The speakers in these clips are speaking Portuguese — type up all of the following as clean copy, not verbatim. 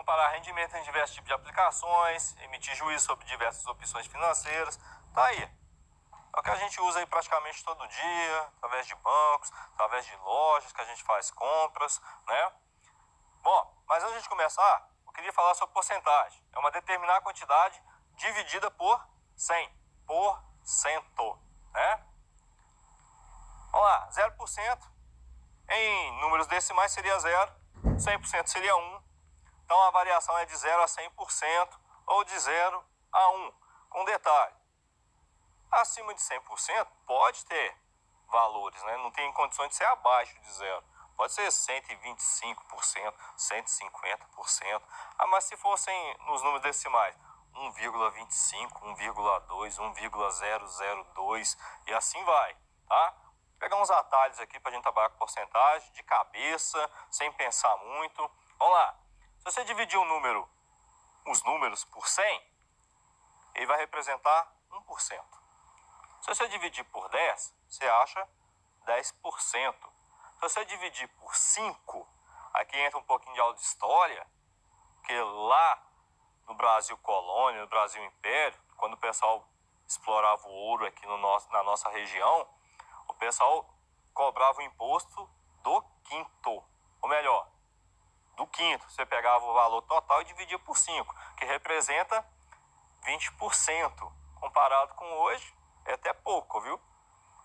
comparar rendimento em diversos tipos de aplicações, emitir juízo sobre diversas opções financeiras. Tá aí. É o que a gente usa aí praticamente todo dia, através de bancos, através de lojas que a gente faz compras, né? Bom, mas antes de começar, eu queria falar sobre porcentagem. É uma determinada quantidade dividida por 100%, né? Vamos lá, 0% em números decimais seria 0, 100% seria 1. Então a variação é de 0 a 100% ou de 0 a 1. Com detalhe, acima de 100% pode ter valores, né? Não tem condições de ser abaixo de 0. Pode ser 125%, 150%. Mas se fossem nos números decimais, 1,25, 1,2, 1,002 e assim vai, tá? Vou pegar uns atalhos aqui para a gente trabalhar com porcentagem, de cabeça, sem pensar muito. Vamos lá. Se você dividir os números por 100, ele vai representar 1%. Se você dividir por 10, você acha 10%. Se você dividir por 5, aqui entra um pouquinho de aula de história, que lá no Brasil colônia, no Brasil império, quando o pessoal explorava o ouro aqui na nossa região, o pessoal cobrava o imposto do quinto, ou melhor, do quinto. Você pegava o valor total e dividia por 5, que representa 20%. Comparado com hoje, é até pouco, viu?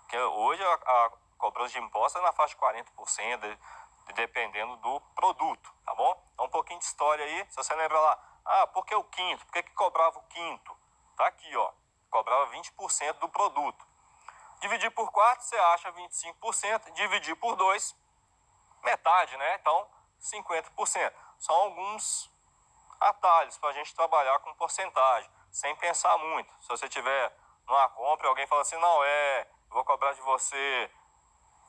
Porque hoje a cobrança de imposto é na faixa de 40%, dependendo do produto, tá bom? Então um pouquinho de história aí, se você lembra lá, por que o quinto? Por que cobrava o quinto? Tá aqui, ó, cobrava 20% do produto. Dividir por 4, você acha 25%, dividir por 2, metade, né? Então 50%. São alguns atalhos para a gente trabalhar com porcentagem, sem pensar muito. Se você tiver numa compra e alguém fala assim, não, eu vou cobrar de você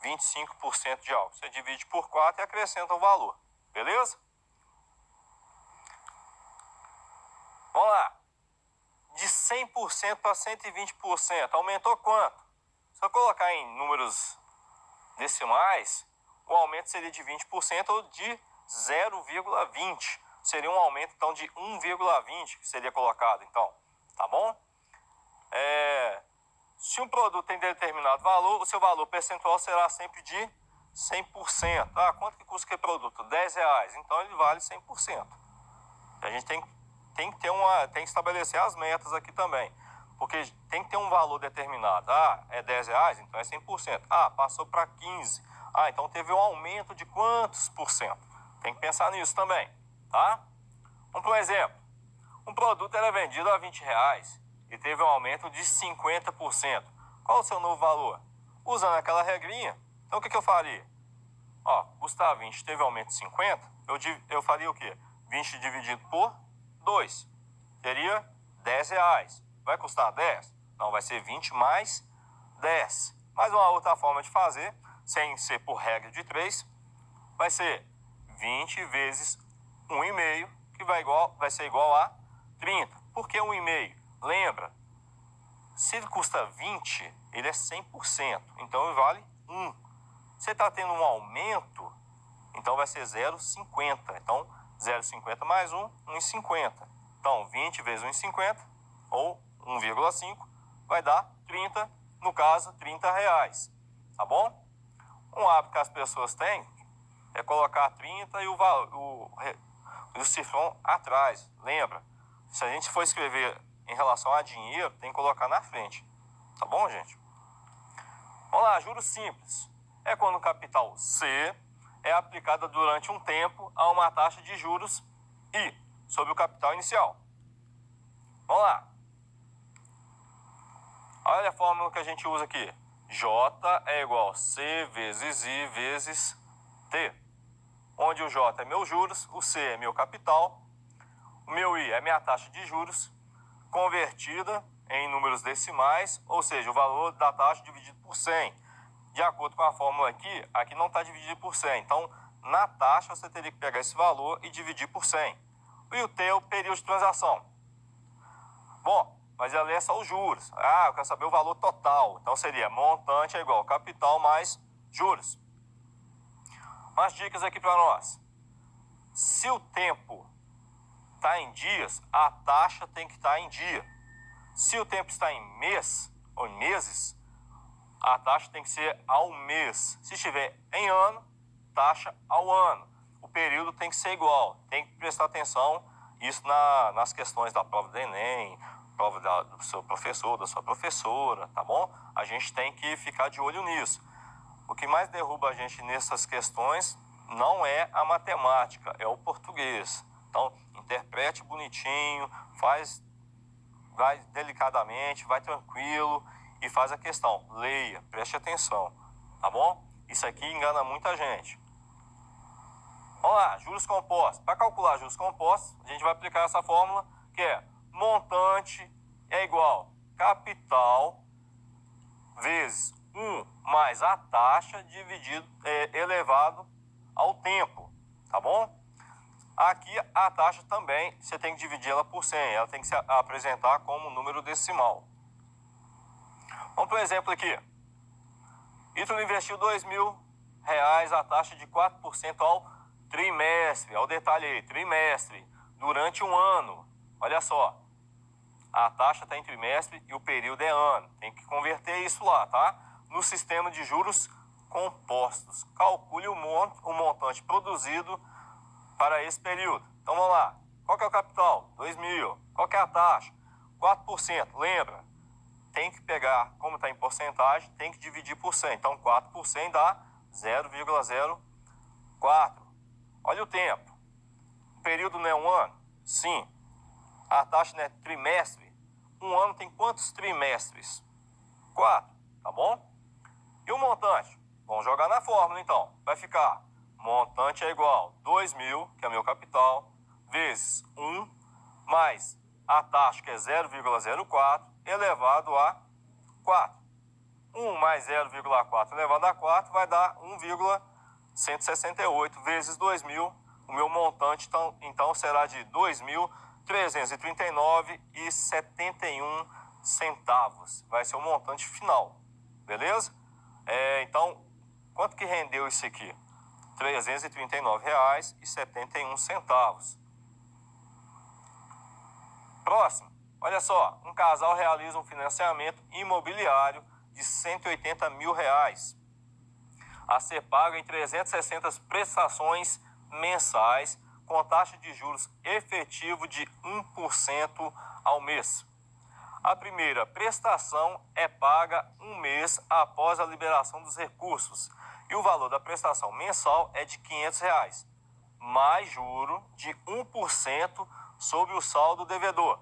25% de algo. Você divide por 4 e acrescenta o valor. Beleza? Vamos lá. De 100% para 120%. Aumentou quanto? Se eu colocar em números decimais, o aumento seria de 20% ou de 0,20. Seria um aumento, então, de 1,20 que seria colocado, então. Tá bom? Se um produto tem determinado valor, o seu valor percentual será sempre de 100%. Quanto que custa aquele produto? R$10. Então ele vale 100%. A gente tem que estabelecer as metas aqui também. Porque tem que ter um valor determinado. É R$10, então é 100%. Passou para 15. Então teve um aumento de quantos por cento? Tem que pensar nisso também, tá? Vamos para um exemplo. Um produto era vendido a R$20 e teve um aumento de 50%. Qual o seu novo valor? Usando aquela regrinha, então o que eu faria? Custa 20, teve um aumento de 50, eu faria o quê? 20 dividido por 2. Teria R$10. Vai custar 10? Não, vai ser 20 mais 10. Mas uma outra forma de fazer, sem ser por regra de 3, vai ser 20 vezes 1,5, que vai ser igual a 30. Por que 1,5? Lembra, se ele custa 20, ele é 100%, então ele vale 1. Você está tendo um aumento, então vai ser 0,50. Então, 0,50 mais 1, 1,50. Então, 20 vezes 1,50, ou 1,5, vai dar 30, no caso, R$30. Tá bom? Um hábito que as pessoas têm é colocar 30 e o cifrão atrás. Lembra? Se a gente for escrever em relação a dinheiro, tem que colocar na frente. Tá bom, gente? Vamos lá, juros simples. É quando o capital C é aplicado durante um tempo a uma taxa de juros I sobre o capital inicial. Vamos lá. Olha a fórmula que a gente usa aqui. J é igual a C vezes I vezes T. Onde o J é meus juros, o C é meu capital, o meu I é minha taxa de juros, convertida em números decimais, ou seja, o valor da taxa dividido por 100. De acordo com a fórmula aqui não está dividido por 100. Então, na taxa, você teria que pegar esse valor e dividir por 100. E o T é o período de transação. Bom, mas ali é só os juros. Eu quero saber o valor total. Então, seria montante é igual capital mais juros. Umas dicas aqui para nós. Se o tempo está em dias, a taxa tem que estar em dia. Se o tempo está em mês ou em meses, a taxa tem que ser ao mês. Se estiver em ano, taxa ao ano. O período tem que ser igual. Tem que prestar atenção isso nas questões da prova do Enem, prova do seu professor, da sua professora, tá bom? A gente tem que ficar de olho nisso. O que mais derruba a gente nessas questões não é a matemática, é o português. Então, interprete bonitinho, vai delicadamente, vai tranquilo e faz a questão. Leia, preste atenção, tá bom? Isso aqui engana muita gente. Vamos lá, juros compostos. Para calcular juros compostos, a gente vai aplicar essa fórmula que é montante é igual capital vezes 1 mais a taxa dividido elevado ao tempo, tá bom? Aqui a taxa também, você tem que dividir ela por 100, ela tem que se apresentar como número decimal. Vamos para um exemplo aqui. Ítalo investiu R$2.000 a taxa de 4% ao trimestre, ao detalhe aí, trimestre, durante um ano. Olha só, a taxa está em trimestre e o período é ano. Tem que converter isso lá, tá? No sistema de juros compostos. Calcule o montante produzido para esse período. Então vamos lá. Qual que é o capital? 2.000. Qual que é a taxa? 4%. Lembra? Tem que pegar, como está em porcentagem, tem que dividir por 100. Então 4 por 100 dá 0,04. Olha o tempo. O período não é um ano? Sim. A taxa não é trimestre? Um ano tem quantos trimestres? 4, tá bom? E o montante? Vamos jogar na fórmula então. Vai ficar montante é igual a 2.000, que é meu capital, vezes 1, mais a taxa, que é 0,04, elevado a 4. 1 mais 0,4 elevado a 4 vai dar 1,168 vezes 2.000. O meu montante, então será de 2.339,71 centavos. Vai ser o montante final, beleza? Então, quanto que rendeu isso aqui? R$ 339,71. Próximo, olha só, um casal realiza um financiamento imobiliário de R$180 mil a ser pago em 360 prestações mensais com taxa de juros efetivo de 1% ao mês. A primeira prestação é paga um mês após a liberação dos recursos e o valor da prestação mensal é de R$ 500, mais juro de 1% sobre o saldo devedor.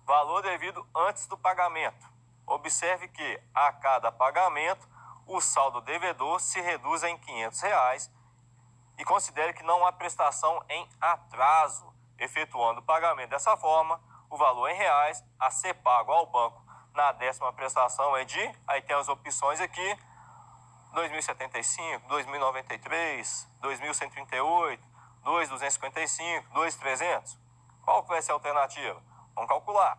Valor devido antes do pagamento. Observe que a cada pagamento o saldo devedor se reduz em R$ 500 e considere que não há prestação em atraso. Efetuando o pagamento dessa forma, o valor em reais a ser pago ao banco na 10ª prestação é de, aí tem as opções aqui, 2.075, 2.093, 2.138, 2.255, 2.300. Qual que vai ser a alternativa? Vamos calcular.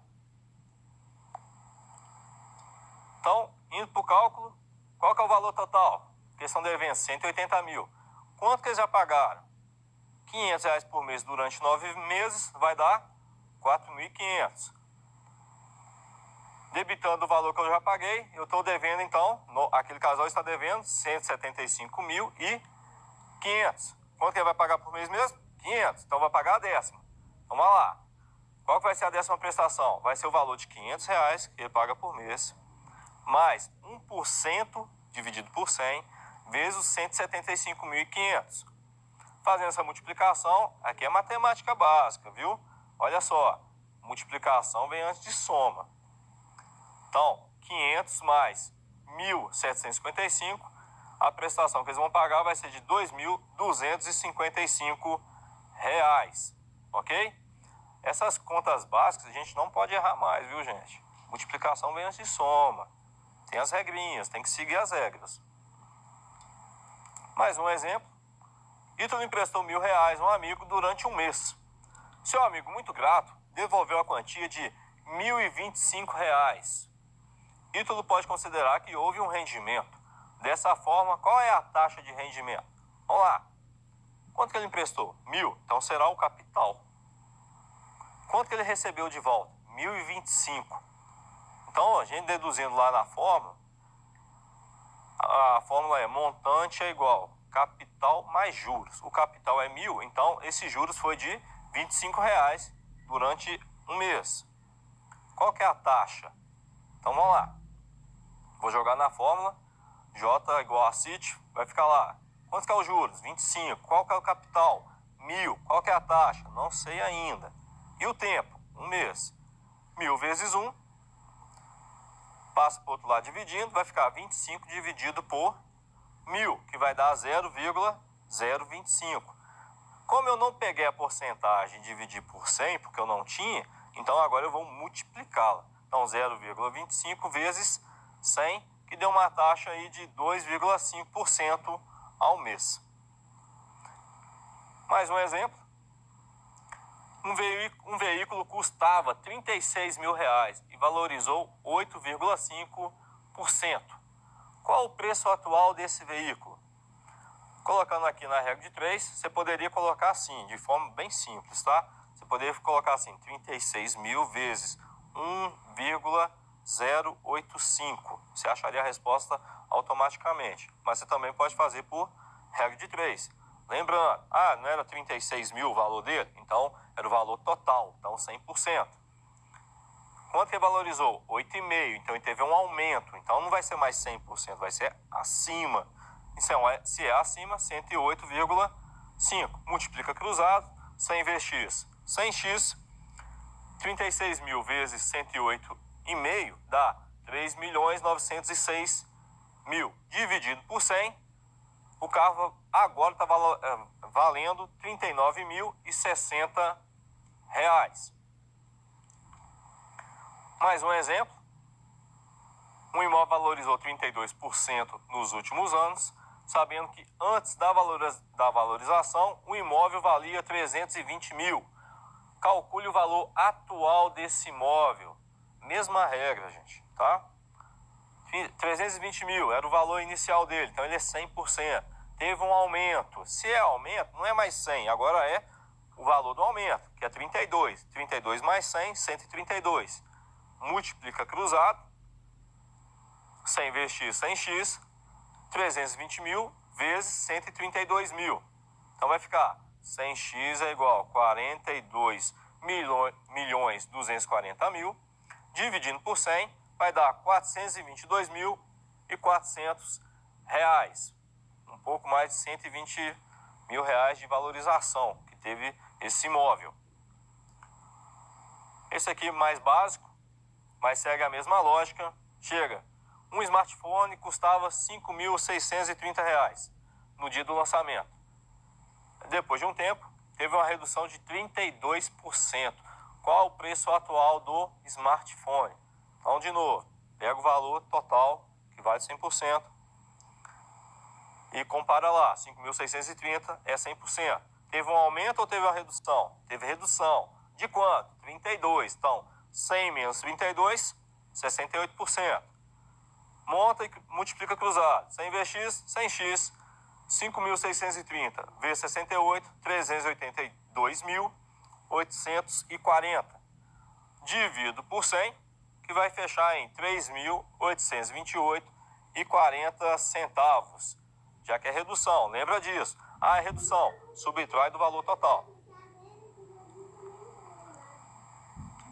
Então, indo para o cálculo, qual que é o valor total? Porque estão devendo 180 mil. Quanto que eles já pagaram? R$ 500 por mês durante 9 meses vai dar 4.500. Debitando o valor que eu já paguei, eu estou devendo então, aquele casal está devendo 175.500. Quanto que ele vai pagar por mês mesmo? 500. Então vai pagar a 10ª. Vamos lá. Qual que vai ser a 10ª prestação? Vai ser o valor de R$ 500 que ele paga por mês, mais 1% dividido por 100, vezes os 175.500. Fazendo essa multiplicação, aqui é matemática básica, viu? Olha só, multiplicação vem antes de soma. Então, 500 mais 1.755, a prestação que eles vão pagar vai ser de R$ 2.255, ok? Essas contas básicas a gente não pode errar mais, viu, gente? Multiplicação vem antes de soma. Tem as regrinhas, tem que seguir as regras. Mais um exemplo. Ítalo emprestou R$ 1.000 a um amigo durante um mês. Seu amigo, muito grato, devolveu a quantia de R$ 1.025. Ítalo pode considerar que houve um rendimento. Dessa forma, qual é a taxa de rendimento? Vamos lá. Quanto que ele emprestou? 1.000. Então será o capital. Quanto que ele recebeu de volta? 1.025. Então, a gente deduzindo lá na fórmula, a fórmula é montante é igual capital mais juros. O capital é 1.000, então esses juros foi de R$ 25 durante um mês. Qual que é a taxa? Então vamos lá. Vou jogar na fórmula. J igual a CIT, vai ficar lá. Quanto que é os juros? 25. Qual que é o capital? 1.000. Qual que é a taxa? Não sei ainda. E o tempo? Um mês. 1.000 vezes 1. Passa para o outro lado dividindo, vai ficar 25 dividido por 1.000, que vai dar 0,025. Como eu não peguei a porcentagem e dividi por 100, porque eu não tinha, então agora eu vou multiplicá-la. Então 0,25 vezes 100, que deu uma taxa aí de 2,5% ao mês. Mais um exemplo. Um veículo custava R$ 36.000 e valorizou 8,5%. Qual o preço atual desse veículo? Colocando aqui na regra de 3, você poderia colocar assim, de forma bem simples, tá? Você poderia colocar assim, 36.000 vezes 1,085. Você acharia a resposta automaticamente. Mas você também pode fazer por regra de 3. Lembrando, não era 36.000 o valor dele? Então, era o valor total, então 100%. Quanto que valorizou? 8,5%. Então, ele teve um aumento. Então, não vai ser mais 100%, vai ser acima. Então, se é acima, 108,5. Multiplica cruzado, 100 vezes x. 100x, 36.000 vezes 108,5 dá 3.906.000. Dividido por 100, o carro agora está valendo R$ 39.060. Mais um exemplo. Um imóvel valorizou 32% nos últimos anos, sabendo que antes da valorização, o imóvel valia 320 mil. Calcule o valor atual desse imóvel. Mesma regra, gente, tá? 320 mil era o valor inicial dele, então ele é 100%. Teve um aumento. Se é aumento, não é mais 100, agora é o valor do aumento, que é 32. 32 mais 100, 132. Multiplica cruzado, 100 vezes x, 100x, 320.000 vezes 132.000. Então vai ficar 100x é igual a 42.240.000, dividindo por 100, vai dar R$ 422.400. Um pouco mais de 120 mil reais de valorização que teve esse imóvel. Esse aqui mais básico, mas segue a mesma lógica. Chega, um smartphone custava R$ 5.630 no dia do lançamento. Depois de um tempo, teve uma redução de 32%. Qual o preço atual do smartphone? Então, de novo, pega o valor total, que vale 100%, e compara lá, 5.630 é 100%. Teve um aumento ou teve uma redução? Teve redução. De quanto? 32. Então, 100 menos 32, 68%. Monta e multiplica cruzado. 100 vezes x, 100x, 5.630 vezes 68, 382.840. Divido por 100, que vai fechar em 3.828,40 centavos. Já que é redução, lembra disso. É redução, subtrai do valor total.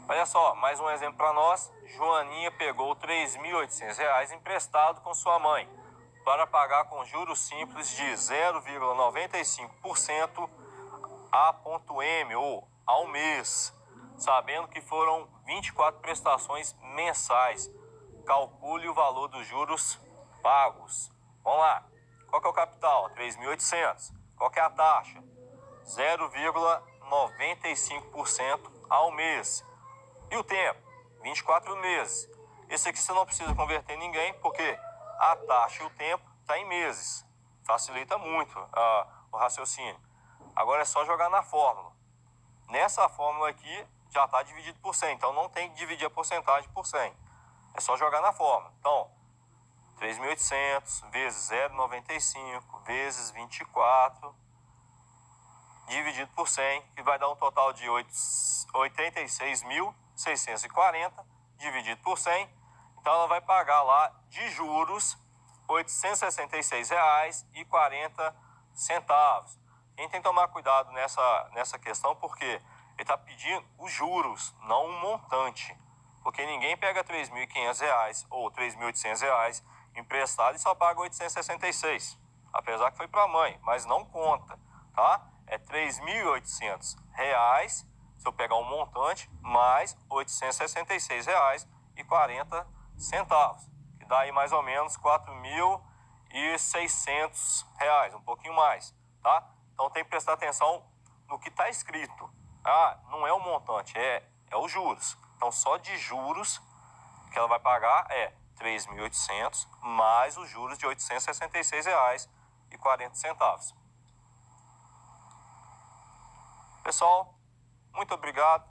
Olha só, mais um exemplo para nós. Joaninha pegou R$ 3.800 emprestado com sua mãe para pagar com juros simples de 0,95% a.m. ou ao mês, sabendo que foram 24 prestações mensais. Calcule o valor dos juros pagos. Vamos lá. Qual que é o capital? 3.800. Qual que é a taxa? 0,95% ao mês. E o tempo? 24 meses. Esse aqui você não precisa converter em ninguém, porque a taxa e o tempo está em meses. Facilita muito o raciocínio. Agora é só jogar na fórmula. Nessa fórmula aqui já está dividido por 100, então não tem que dividir a porcentagem por 100. É só jogar na fórmula. Então, 3.800 vezes 0,95 vezes 24 dividido por 100, que vai dar um total de 86.640 dividido por 100. Então ela vai pagar lá de juros R$ 866,40. Quem tem que tomar cuidado nessa questão, porque ele está pedindo os juros, não um montante. Porque ninguém pega R$ 3.500 ou R$ 3.800 emprestado e só paga 866. Apesar que foi para a mãe, mas não conta, tá? É R$ 3.800 se eu pegar um montante, mais R$ 866,40, que dá aí mais ou menos R$ 4.600, um pouquinho mais, tá? Então tem que prestar atenção no que está escrito. Ah, não é o montante, é os juros. Então só de juros que ela vai pagar é 3.800 mais os juros de R$ 866,40. Pessoal, muito obrigado.